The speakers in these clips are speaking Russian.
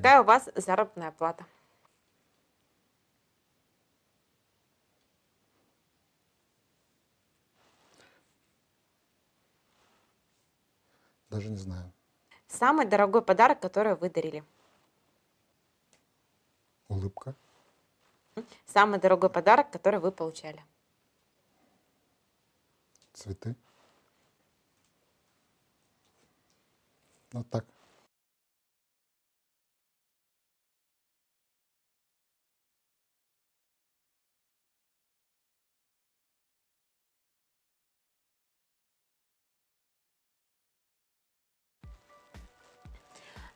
Какая у вас заработная плата? Даже не знаю. Самый дорогой подарок, который вы дарили? Улыбка. Самый дорогой подарок, который вы получали? Цветы. Вот так.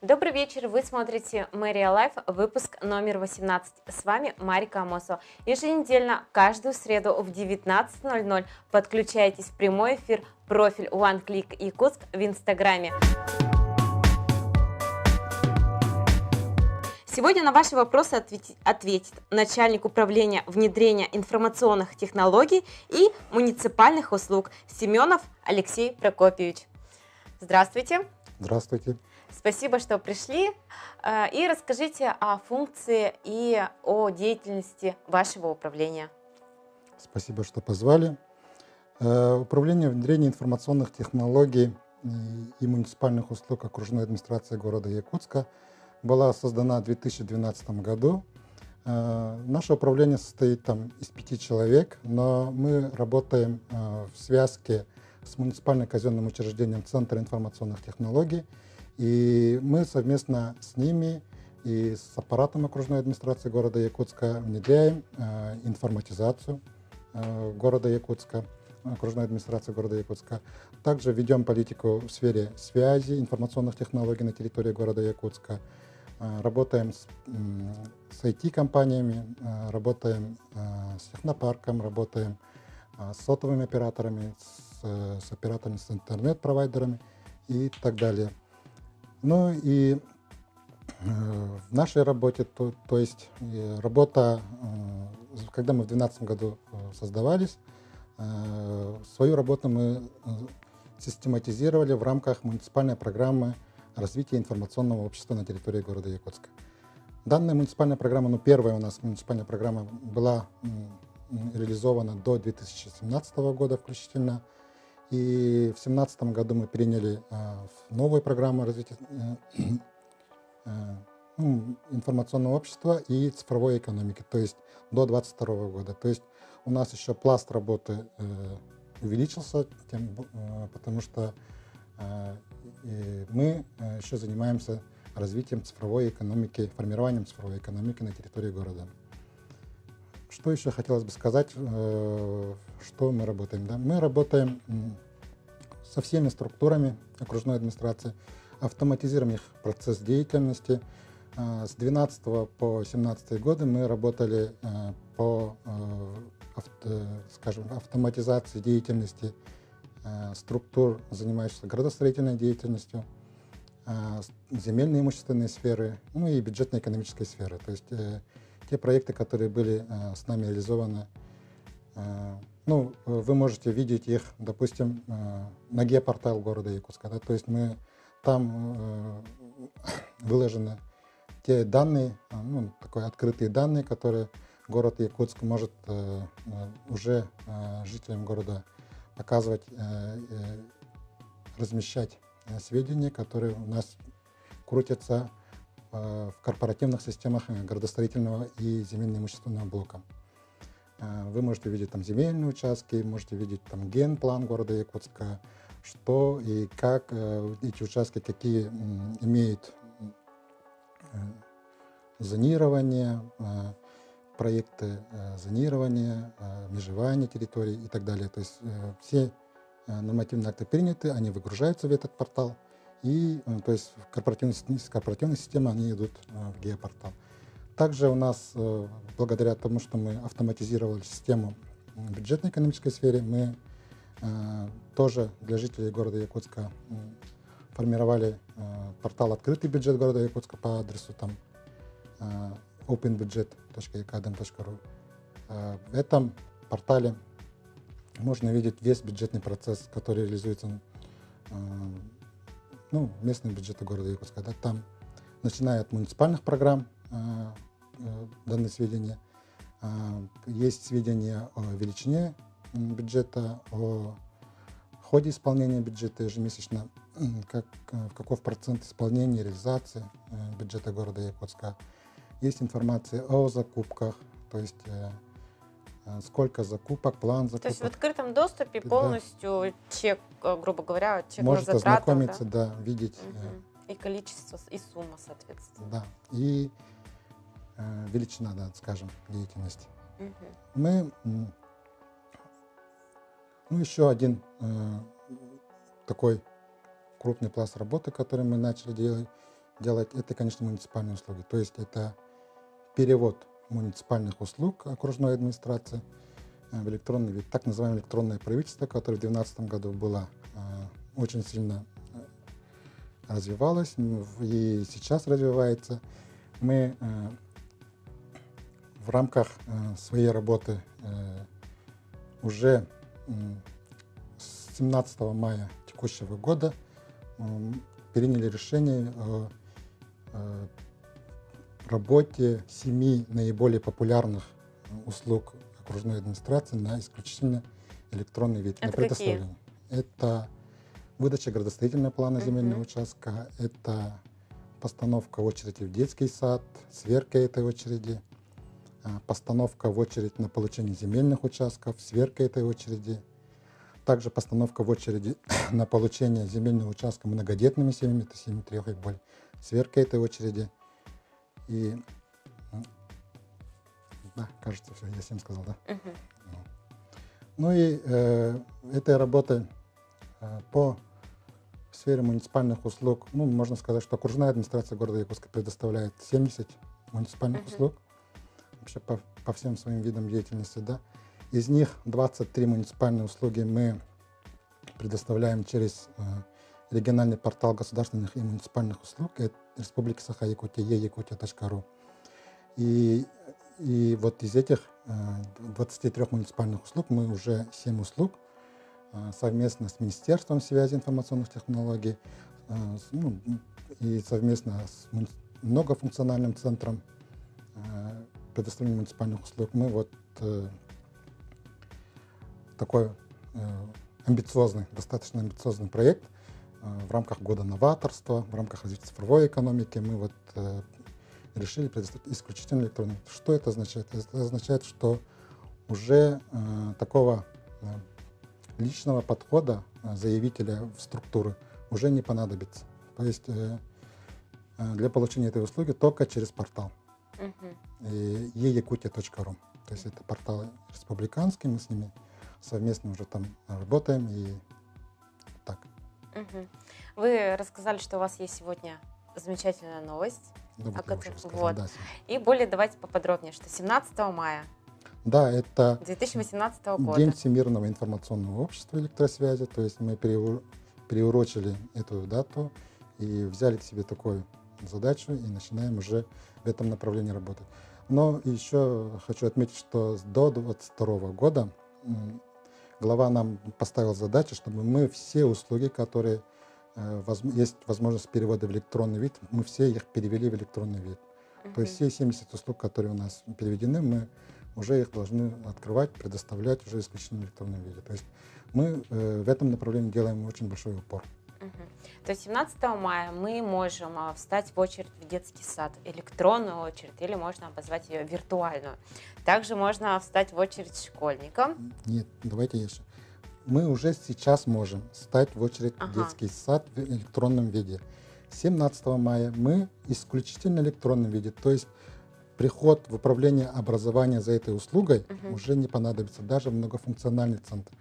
Добрый вечер, вы смотрите Мэрия Лайф, выпуск номер 18. С вами Марика Амосова. Еженедельно, каждую среду в 19:00 подключайтесь в прямой эфир профиль One Click Якутск в Инстаграме. Сегодня на ваши вопросы ответит начальник управления внедрения информационных технологий и муниципальных услуг Семенов Алексей Прокопьевич. Здравствуйте. Здравствуйте. Спасибо, что пришли. И расскажите о функции и о деятельности вашего управления. Спасибо, что позвали. Управление внедрения информационных технологий и муниципальных услуг окружной администрации города Якутска была создана в 2012 году. Наше управление состоит из 5 человек, но мы работаем в связке с муниципальным казенным учреждением Центра информационных технологий. И мы совместно с ними и с аппаратом окружной администрации города Якутска внедряем информатизацию города Якутска, окружной администрации города Якутска. Также ведем политику в сфере связи, информационных технологий на территории города Якутска. Работаем с IT-компаниями, работаем с технопарком, работаем с сотовыми операторами, с операторами, с интернет-провайдерами и так далее. Ну и в нашей работе, то есть работа, когда мы в 2012 году создавались, свою работу мы систематизировали в рамках муниципальной программы развития информационного общества на территории города Якутска. Данная муниципальная программа, первая у нас муниципальная программа была реализована до 2017 года включительно. И в 2017 году мы приняли новую программу развития информационного общества и цифровой экономики, то есть до 2022 года. То есть у нас еще пласт работы увеличился, потому что мы еще занимаемся развитием цифровой экономики, формированием цифровой экономики на территории города. Что еще хотелось бы сказать, что мы работаем? Да? Мы работаем со всеми структурами окружной администрации, автоматизируем их процесс деятельности. С 2012 по 2017 годы мы работали по автоматизации деятельности структур, занимающихся градостроительной деятельностью, земельной имущественной сферы, ну и бюджетно-экономической сферы. То есть те проекты, которые были с нами реализованы, вы можете видеть их, допустим, на геопортал города Якутска. Да? То есть там выложены те данные, открытые данные, которые город Якутск может уже жителям города показывать, размещать сведения, которые у нас крутятся в корпоративных системах градостроительного и земельно-имущественного блока. Вы можете видеть земельные участки, можете видеть генплан города Якутска, что и как эти участки, какие имеют зонирование, проекты зонирования, межевания территорий и так далее. То есть все нормативные акты приняты, они выгружаются в этот портал, и то есть с корпоративной системы они идут в геопортал. Также у нас, благодаря тому, что мы автоматизировали систему в бюджетно-экономической сфере, мы тоже для жителей города Якутска формировали портал «Открытый бюджет» города Якутска по адресу openbudget.ekadem.ru. В этом портале можно видеть весь бюджетный процесс, который реализуется местным бюджетом города Якутска. Да, там начиная от муниципальных программ, данные сведения. Есть сведения о величине бюджета, о ходе исполнения бюджета ежемесячно, каков процент исполнения, реализации бюджета города Якутска. Есть информация о закупках, то есть сколько закупок, план То есть в закупок. открытом доступе Да. полностью чек, грубо говоря, чек Может на затраты, ознакомиться, да, видеть, и количество, и сумма, соответственно. да, и величина, да, скажем, деятельности. Мгм. Мы, ну, еще один такой крупный пласт работы, который мы начали делать, это, конечно, муниципальные услуги. То есть это перевод муниципальных услуг окружной администрации в электронный вид, так называемое электронное правительство, которое в 2012 году было очень сильно развивалось и сейчас развивается. Мы в рамках своей работы уже с 17 мая текущего года приняли решение о работе 7 наиболее популярных услуг окружной администрации на исключительно электронный вид. Это на предоставление. Это выдача градостроительного плана земельного участка, это постановка в очереди в детский сад, сверка этой очереди, постановка в очередь на получение земельных участков, сверка этой очереди, также постановка в очереди на получение земельного участка многодетными семьями, это семьи 3 и более, сверка этой очереди. И, да, кажется, все, я всем сказал, да? Ну и этой работой по сфере муниципальных услуг, ну, можно сказать, что окружная администрация города Якутска предоставляет 70 муниципальных услуг, вообще по всем своим видам деятельности, да. Из них 23 муниципальные услуги мы предоставляем через региональный портал государственных и муниципальных услуг Республики Саха-Якутия, e-якутия.ру. И вот из этих 23 муниципальных услуг мы уже 7 услуг совместно с Министерством связи и информационных технологий, ну, и совместно с многофункциональным центром предоставления муниципальных услуг мы вот такой амбициозный, достаточно амбициозный проект в рамках года новаторства, в рамках развития цифровой экономики мы вот решили предоставить исключительно электронный. Что это означает? Это означает, что уже такого личного подхода заявителя в структуры уже не понадобится. То есть для получения этой услуги только через портал e-якутия.ру. То есть это портал республиканский, мы с ними совместно уже там работаем и так. Вы рассказали, что у вас есть сегодня замечательная новость. Вот. Да, и более давайте поподробнее, что 17 мая да, это 2018 года. День Всемирного информационного общества электросвязи, то есть мы приурочили эту дату и взяли к себе такую задачу и начинаем уже в этом направлении работать. Но еще хочу отметить, что до 2022 года глава нам поставил задачу, чтобы мы все услуги, которые есть возможность перевода в электронный вид, мы все их перевели в электронный вид. То есть все 70 услуг, которые у нас переведены, мы уже их должны открывать, предоставлять уже исключительно в электронном виде. То есть мы в этом направлении делаем очень большой упор. То есть 17 мая мы можем встать в очередь в детский сад, электронную очередь, или можно обозвать ее виртуальную. Также можно встать в очередь школьникам. Нет, давайте еще. Мы уже сейчас можем встать в очередь в детский сад в электронном виде. 17 мая мы исключительно в электронном виде, то есть приход в управление образования за этой услугой уже не понадобится, даже в многофункциональный центр.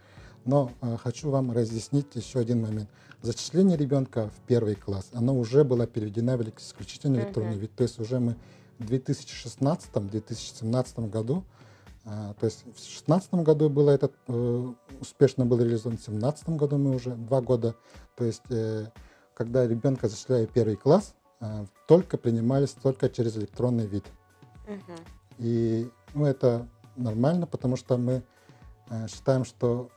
Но хочу вам разъяснить еще один момент. Зачисление ребенка в 1 класс, оно уже было переведено в исключительно электронный вид. То есть уже мы в 2016-2017 году, то есть в 2016 году было этот, успешно был реализован, в 2017 году мы уже 2 года. То есть когда ребенка зачисляли в 1 класс, только принимались только через электронный вид. И это нормально, потому что мы считаем, что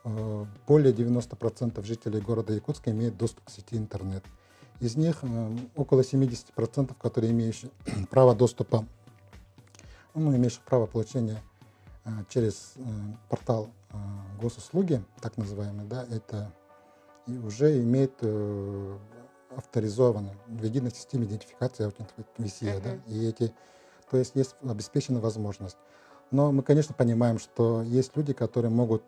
более 90% жителей города Якутска имеют доступ к сети интернет. Из них около 70%, которые имеющие право доступа, ну, имеющих право получения через портал госуслуги, так называемый, да, это и уже имеет авторизованную в единой системе идентификации VCA, да, и эти, то есть обеспечена возможность. Но мы, конечно, понимаем, что есть люди, которые могут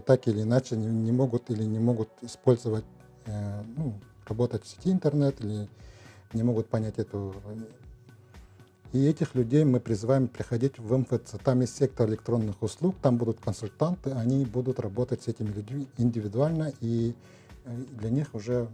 так или иначе не могут или не могут использовать, ну, работать в сети интернет или не могут понять эту. И этих людей мы призываем приходить в МФЦ. Там есть сектор электронных услуг, там будут консультанты, они будут работать с этими людьми индивидуально, и для них уже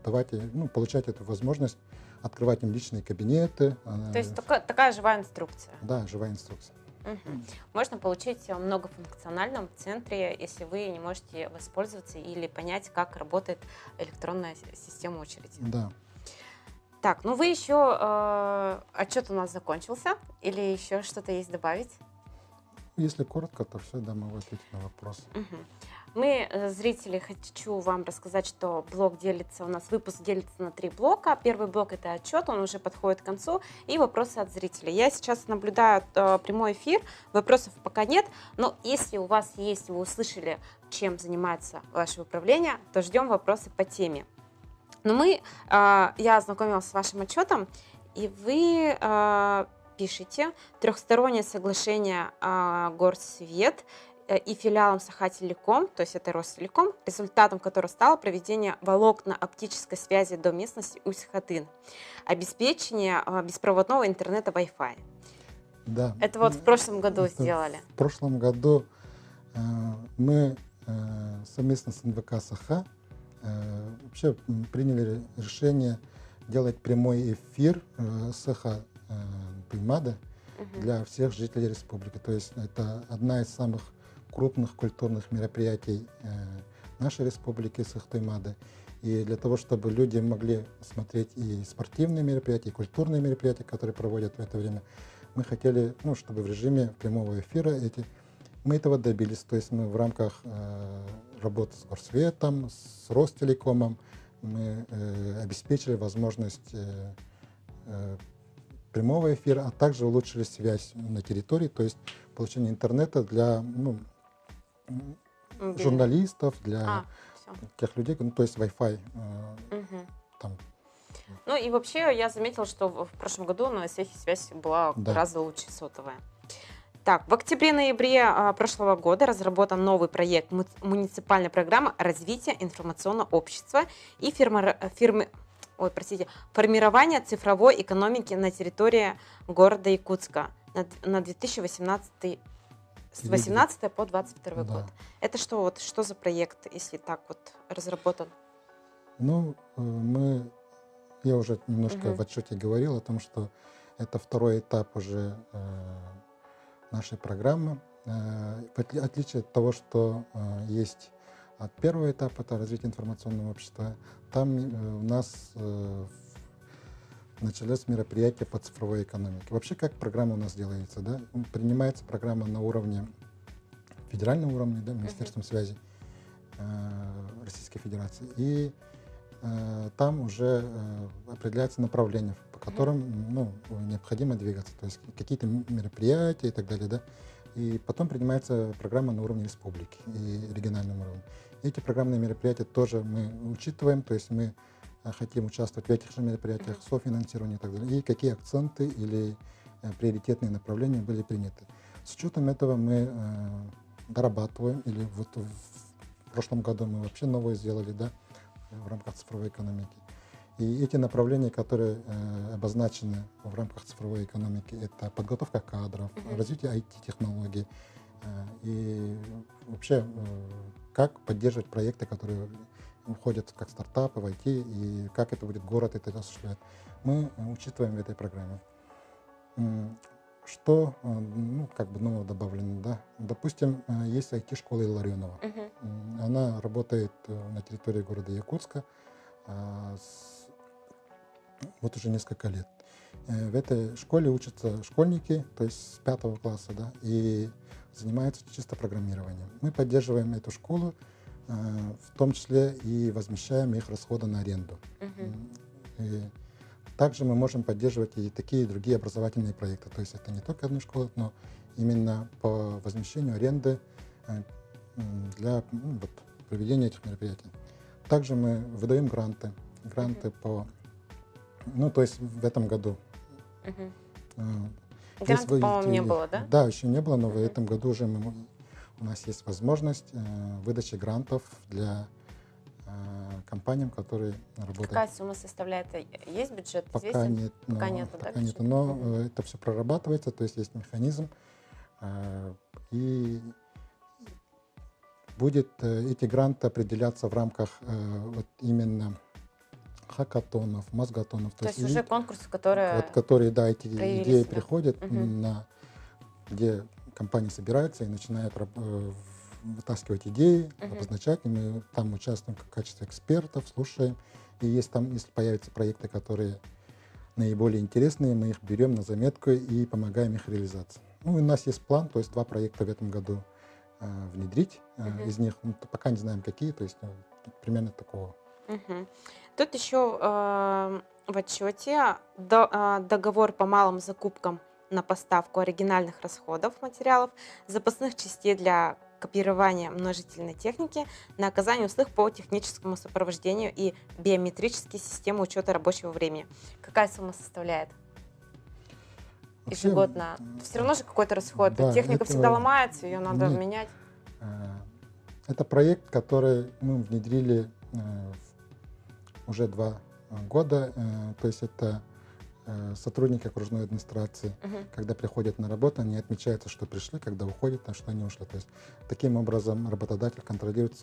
давать, ну, получать эту возможность, открывать им личные кабинеты. То есть такая живая инструкция. Да, живая инструкция. Угу. Можно получить в многофункциональном центре, если вы не можете воспользоваться или понять, как работает электронная система очереди. Да. Так, ну вы еще, отчет у нас закончился, или еще что-то есть добавить? Если коротко, то все, да, могу ответить на вопрос. Угу. Мы, зрители, хочу вам рассказать, что блок делится, у нас выпуск делится на 3 блока. Первый блок — это отчет, он уже подходит к концу, и вопросы от зрителей. Я сейчас наблюдаю прямой эфир, вопросов пока нет, но если у вас есть, вы услышали, чем занимается ваше управление, то ждем вопросы по теме. Но я ознакомилась с вашим отчетом, и вы пишете трехстороннее соглашение Горсвет и филиалом Саха-Телеком, то есть это Ростелеком, результатом которого стало проведение волокно-оптической связи до местности Усть-Хатын, обеспечение беспроводного интернета Wi-Fi. Да. Это вот в прошлом году сделали. В прошлом году мы совместно с НВК Саха вообще приняли решение делать прямой эфир Саха Туймада для всех жителей республики. То есть это одна из самых крупных культурных мероприятий нашей республики Сах-Туймада. И для того, чтобы люди могли смотреть и спортивные мероприятия, и культурные мероприятия, которые проводят в это время, мы хотели, ну, чтобы в режиме прямого эфира мы этого добились. То есть мы в рамках работы с Горсветом, с Ростелекомом мы обеспечили возможность прямого эфира, а также улучшили связь на территории, то есть получение интернета для журналистов, для тех людей, ну, то есть Wi-Fi. Там. Ну и вообще я заметила, что в прошлом году на сети связь была гораздо лучше сотовая. Так, в октябре-ноябре прошлого года разработан новый проект муниципальной программы развития информационного общества и формирования цифровой экономики на территории города Якутска на 2018 с 18 по 22 год. Это что за проект, если так вот разработан? Ну, я уже немножко в отчете говорил о том, что это второй этап уже нашей программы. В отличие от того, что есть от первого этапа, это развитие информационного общества, там у нас началось мероприятие по цифровой экономике. Вообще, как программа у нас делается, да? Принимается программа на уровне, федеральном уровне, да, Министерством связи Российской Федерации. И там уже определяется направление, по которым, ну, необходимо двигаться, то есть какие-то мероприятия и так далее, да. И потом принимается программа на уровне республики и региональном уровне. Эти программные мероприятия тоже мы учитываем, то есть мы хотим участвовать в этих же мероприятиях, софинансирование и так далее, и какие акценты или приоритетные направления были приняты. С учетом этого мы дорабатываем, или вот в прошлом году мы вообще новое сделали, да, в рамках цифровой экономики. И эти направления, которые обозначены в рамках цифровой экономики, это подготовка кадров, развитие IT-технологий и вообще как поддерживать проекты, которые входят как стартапы в IT, и как это будет город это осуществлять. Мы учитываем в этой программе. Что, ну, как бы нового добавлено, да? Допустим, есть IT-школа Илларионова. Она работает на территории города Якутска вот уже несколько лет. В этой школе учатся школьники, то есть с 5 класса, да, и занимаются чисто программированием. Мы поддерживаем эту школу, в том числе и возмещаем их расходы на аренду. И также мы можем поддерживать и такие другие образовательные проекты. То есть это не только одна школа, но именно по возмещению аренды для вот, проведения этих мероприятий. Также мы выдаем гранты по, ну, то есть в этом году. Грантов, по-моему, не было, да? Да, еще не было, но в этом году уже у нас есть возможность выдачи грантов для компаниям, которые работают. Какая сумма составляет? Есть бюджет? Пока известен? нет, Пока нету, да, пока нет, бюджета? но это все прорабатывается, то есть есть механизм, и будет эти гранты определяться в рамках вот именно хакатонов, мозгатонов. То есть уже конкурсы, которые вот, которые, да, эти проявили идеи себя. приходят, где компании собираются и начинают вытаскивать идеи, обозначать, и мы там участвуем в качестве экспертов, слушаем. И есть там, если появятся проекты, которые наиболее интересные, мы их берем на заметку и помогаем их реализации. Ну, у нас есть план, то есть 2 проекта в этом году внедрить. Из них пока не знаем какие, то есть примерно такого. Тут еще в отчете договор по малым закупкам на поставку оригинальных расходов материалов, запасных частей для копирования множительной техники, на оказание услуг по техническому сопровождению и биометрические системы учета рабочего времени. Какая сумма составляет Вообще, ежегодно? Все равно же какой-то расход. да, Техника это- всегда ломается, ее надо нет. менять. Это проект, который мы внедрили уже 2 года. То есть это сотрудники окружной администрации, когда приходят на работу, они отмечаются, что пришли, когда уходят, а что они ушли. То есть таким образом работодатель контролирует,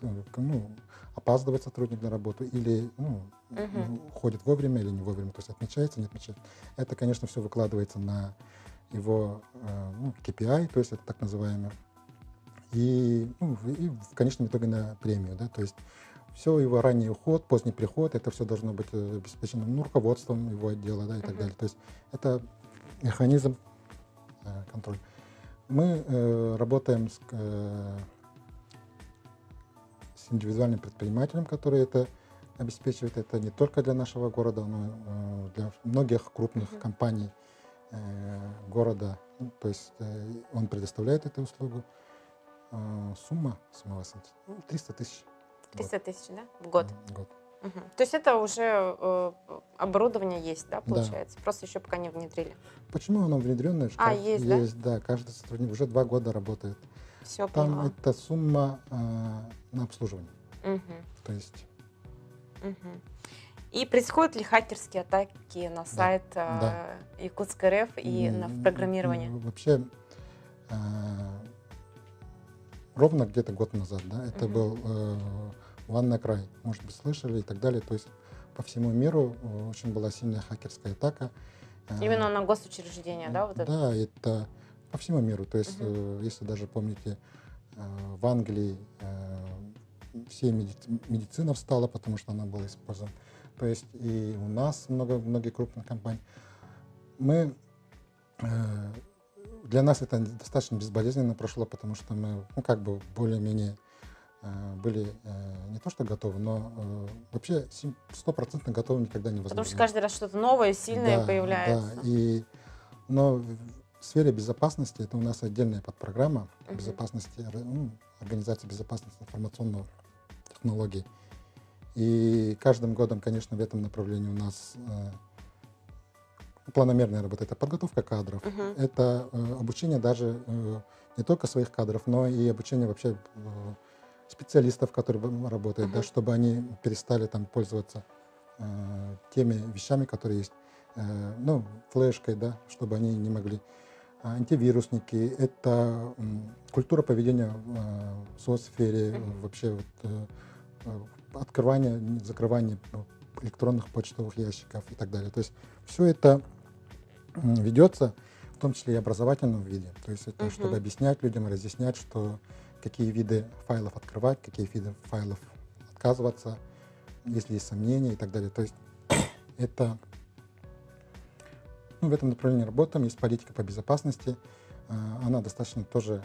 опаздывает сотрудник на работу или уходит вовремя или не вовремя, то есть отмечается, не отмечается. Это, конечно, все выкладывается на его KPI, то есть это так называемое, и в конечном итоге на премию, да, то есть все его ранний уход, поздний приход, это все должно быть обеспечено руководством его отдела, да, и так далее. То есть это механизм контроля. Мы работаем с индивидуальным предпринимателем, который это обеспечивает. Это не только для нашего города, но для многих крупных компаний города. То есть он предоставляет эту услугу. Сумма 300 тысяч. 300 тысяч, да, в год? Год. То есть это уже оборудование есть, да, Да. получается? Просто еще пока не внедрили. Почему оно внедренное? Есть, да? Есть, да, каждый сотрудник уже 2 года работает. Все, Там поняла. это сумма на обслуживание. То есть И происходят ли хакерские атаки на сайт да. Якутск РФ и в программирование? Вообще ровно где-то год назад, да, это был WannaCry, может быть, слышали и так далее. То есть по всему миру очень была сильная хакерская атака. Именно на госучреждения, да? Вот это? Да, это по всему миру. То есть, если даже помните, в Англии вся медицина встала, потому что она была использована. То есть и у нас многие крупные компании. Для нас это достаточно безболезненно прошло, потому что мы более-менее были не то что готовы, но вообще 100% готовы никогда не возможно. Потому что каждый раз что-то новое, сильное появляется. Да, но в сфере безопасности это у нас отдельная подпрограмма безопасности, организации безопасности информационных технологий. И каждым годом, конечно, в этом направлении у нас планомерная работа. Это подготовка кадров, это обучение даже не только своих кадров, но и обучение вообще специалистов, которые работают, да, чтобы они перестали там пользоваться теми вещами, которые есть, флешкой, да, чтобы они не могли. Антивирусники, это культура поведения в соцсфере, вообще открывание, закрывание электронных почтовых ящиков и так далее. То есть все это ведется, в том числе и образовательном виде. То есть это чтобы объяснять людям, разъяснять, что какие виды файлов открывать, какие виды файлов отказываться, если есть сомнения и так далее. То есть это в этом направлении работаем. Есть политика по безопасности. Она достаточно тоже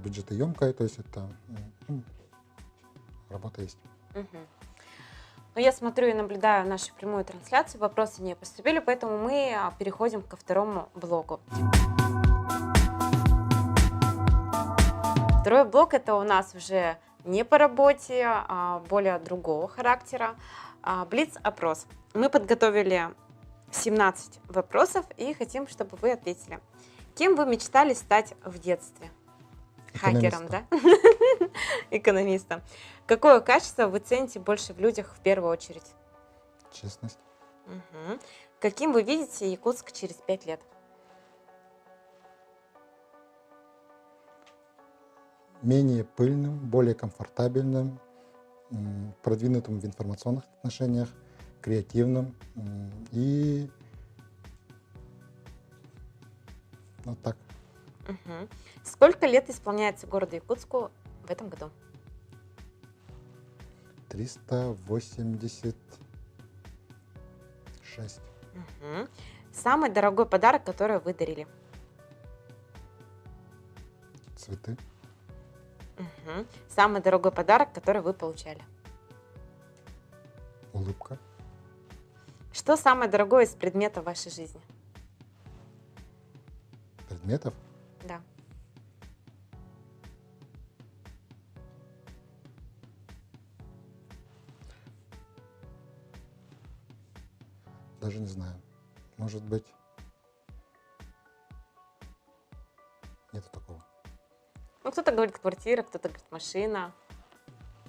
бюджетоемкая, то есть это работа есть. Но я смотрю и наблюдаю нашу прямую трансляцию, вопросы не поступили, поэтому мы переходим ко второму блоку. Второй блок это у нас уже не по работе, а более другого характера. Блиц-опрос. Мы подготовили 17 вопросов и хотим, чтобы вы ответили. Кем вы мечтали стать в детстве? Хакером, да? Экономистом. Какое качество вы цените больше в людях в первую очередь? Честность. Мгм. Каким вы видите Якутск через 5 лет? Менее пыльным, более комфортабельным, продвинутым в информационных отношениях, креативным и вот так. Мгм. Сколько лет исполняется городу Якутску в этом году? 386. Мгм. Самый дорогой подарок, который вы дарили? Цветы. Мгм. Самый дорогой подарок, который вы получали? Улыбка. Что самое дорогое из предметов вашей жизни? Предметов. Да. Даже не знаю. Может быть, нету такого. Ну, кто-то говорит квартира, кто-то говорит машина.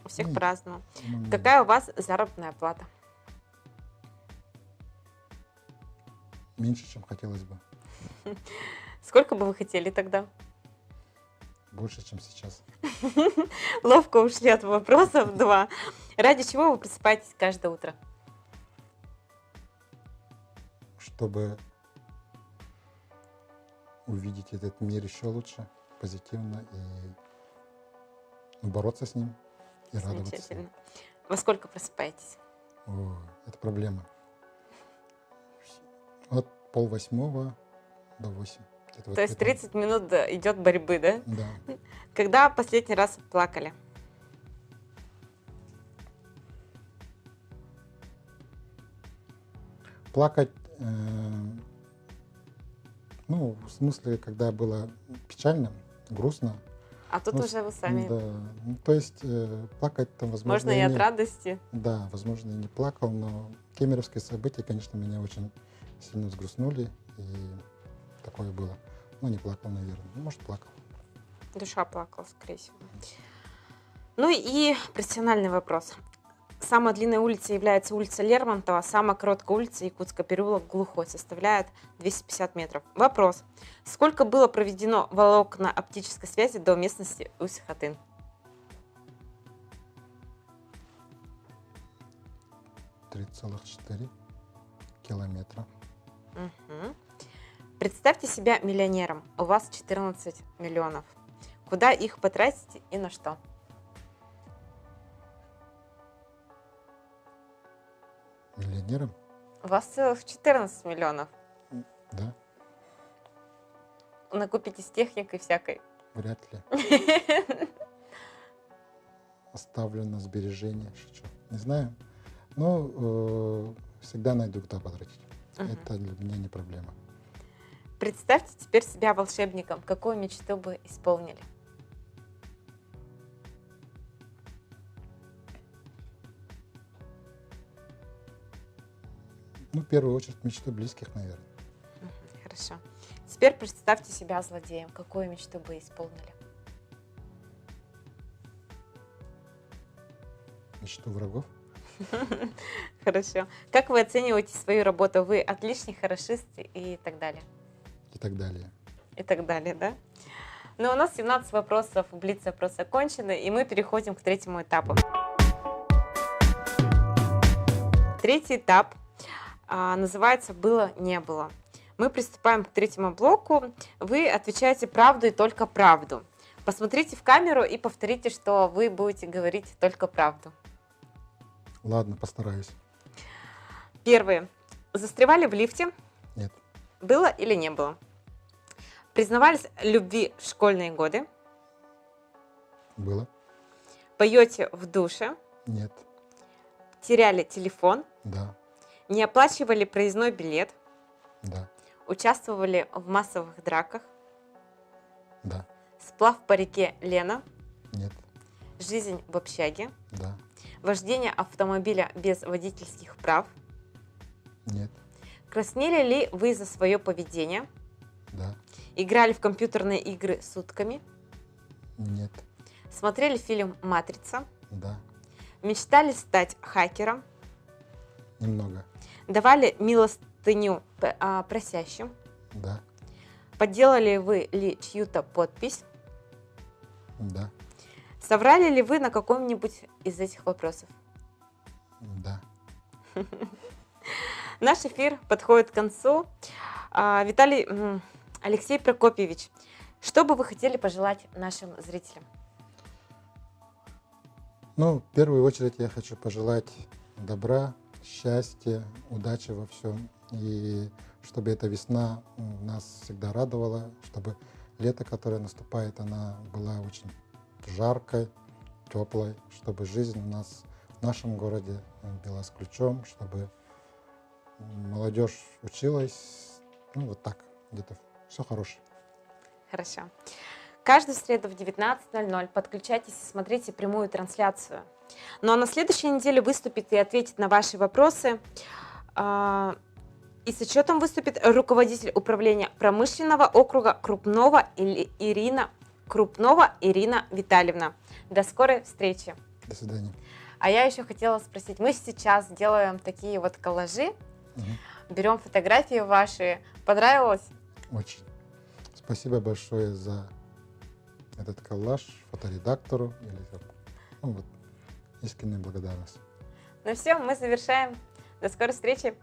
У всех Ну, по-разному. Ну, Какая у вас заработная плата? меньше, чем хотелось бы. Сколько бы вы хотели тогда? Больше, чем сейчас. Ловко ушли от вопросов. Два. Ради чего вы просыпаетесь каждое утро? Чтобы увидеть этот мир еще лучше, позитивно и бороться с ним и радоваться. Замечательно. Во сколько просыпаетесь? О, это проблема. От 7:30 до 8. Это вот То есть это- 30 минут идет борьбы, да? Да. Когда последний раз плакали? Плакать, ну, в смысле, когда было печально, грустно. А тут Ну, уже вы сами. Да. Ну, то есть плакать там, возможно, Можно и я от не- радости. Да, возможно, и не плакал, но кемеровские события, конечно, меня очень сильно взгрустнули, и такое было. Ну, не плакал, наверное. Ну, может, плакал. Душа плакала, скорее всего. Ну и профессиональный вопрос. Самой длинной улицей является улица Лермонтова, самая короткая улица Якутска, переулок Глухой, составляет 250 метров. Вопрос. Сколько было проведено волокна оптической связи до местности Усть-Хатын? 3,4 километра. Мгм. Представьте себя миллионером. У вас 14 миллионов. Куда их потратите и на что? Миллионером? У вас целых 14 миллионов. Да, Накупитесь техникой всякой. вряд ли. Оставлю на сбережения, шучу. Не знаю. Но всегда найду, куда потратить. Мгм. Это для меня не проблема. Представьте теперь себя волшебником. Какую мечту бы исполнили? Ну, в первую очередь, мечты близких, наверное. Мгм, хорошо. Теперь представьте себя злодеем. Какую мечту бы исполнили? Мечту врагов. Хорошо. Как вы оцениваете свою работу? Вы отличный хорошист и так далее. И так далее. И так далее, да? Но у нас 17 вопросов, блиц-опрос окончены, и мы переходим к третьему этапу. Третий этап называется «Было-не было». Мы приступаем к третьему блоку. Вы отвечаете правду и только правду. Посмотрите в камеру и повторите, что вы будете говорить только правду. Ладно, постараюсь. Первое. Застревали в лифте? Нет, Было или не было? Признавались в любви в школьные годы? было. Поете в душе? Нет, теряли телефон, Да, не оплачивали проездной билет, да, участвовали в массовых драках, да, сплав по реке Лена, нет, жизнь в общаге, да, вождение автомобиля без водительских прав, нет, краснели ли вы за свое поведение, да, играли в компьютерные игры сутками, нет, смотрели фильм «Матрица», да, мечтали стать хакером, немного, давали милостыню просящим, да, подделали вы ли чью-то подпись, да, соврали ли вы на каком-нибудь из этих вопросов. да. Наш эфир подходит к концу. Алексей Прокопьевич, что бы вы хотели пожелать нашим зрителям? Ну, в первую очередь я хочу пожелать добра, счастья, удачи во всем. И чтобы эта весна нас всегда радовала, чтобы лето, которое наступает, она была очень жаркой, теплой, чтобы жизнь у нас в нашем городе била с ключом, чтобы молодежь училась, ну вот так, где-то все хорошее. Хорошо. Каждую среду в 19:00 подключайтесь и смотрите прямую трансляцию. Ну а на следующей неделе выступит и ответит на ваши вопросы. И с отчетом выступит руководитель управления промышленного округа Крупнова Ирина Витальевна. До скорой встречи. До свидания. А я еще хотела спросить, мы сейчас делаем такие вот коллажи, берем фотографии ваши. Понравилось? Очень. Спасибо большое за этот коллаж фоторедактору. Ну, вот, искренняя благодарность. Ну все, мы завершаем. До скорой встречи.